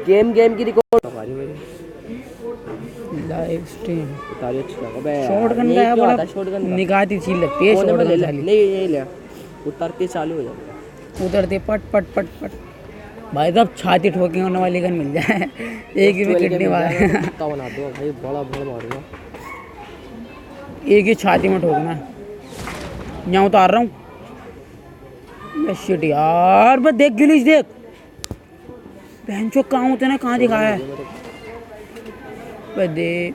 Game की record हमारी मेरी लाइव स्ट्रीम तारी अच्छी लगा बे। शॉटगन का है बड़ा, निगाह ती चीज लगती है शॉटगन वाली। नहीं यही ले उतरते चालू हो जाता, उतरते पट पट पट पट। भाई साहब छाती ठोके होने वाली गन मिल जाए एक ही में किडनी मार कुत्ता बना दो भाई, बड़ा बड़ा मारूंगा। एक ही छाती में ठोकना। यहाँ उतार रहा हूँ मैं। शिट यार, बस देख गिलीज देख बहन चो कहाँ होते ना, कहाँ दिखाया है बस देख।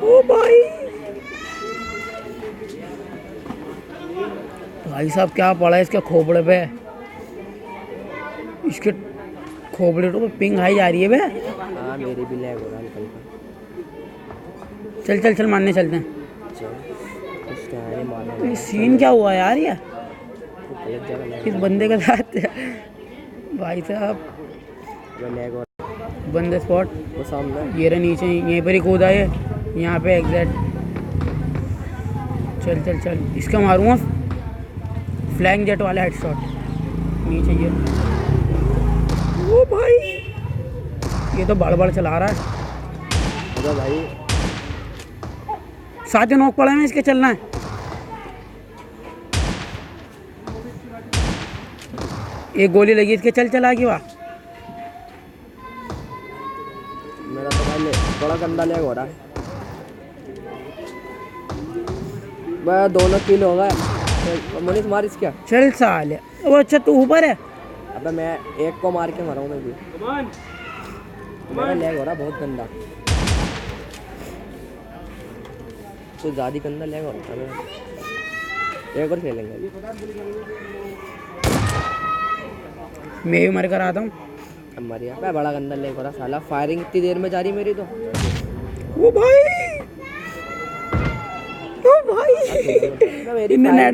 ओ भाई भाई साहब क्या पड़ा है इसके खोपड़े पे, इसके खोपड़े तो पिंग हाई जा रही है बे। हाँ मेरी भी लैग हो रहा है। चल चल चल मारने चलते हैं। ये सीन क्या हुआ यार, ये इस बंदे के साथ भाई साहब बंदे स्पॉट वो सामने ये रहा नीचे, यहीं पर ही कूदा है यहाँ पे एग्जैक्ट। चल चल चल इसका मारूंगा फ्लैंग जेट वाला हेडशॉट नीचे। ये ओ भाई ये तो बड़ चला रहा है। अरे भाई साथ नोक पड़ा है, इसके चलना है। एक गोली लगी इसके, चल चल आगे वाह। मेरा तो भाई बड़ा गंदा लैग हो रहा है। वह दोनों किल हो गए। मनीष मार इसका। चल साले वो अच्छा तू ऊपर है। अबे मैं एक को मार के मरा हूँ मैं भी। मेरा लैग हो रहा बहुत गंदा, तो ज़्यादा गंदा लैग हो रहा है। एक और खेलेंगे। मैं भी मर कर आता हूँ। अब मरिया मैं, बड़ा गंदा लैग हो रहा साला। फायरिंग इतनी देर में जा रही मेरी तो। ओ भाई, ओ भाई मेरी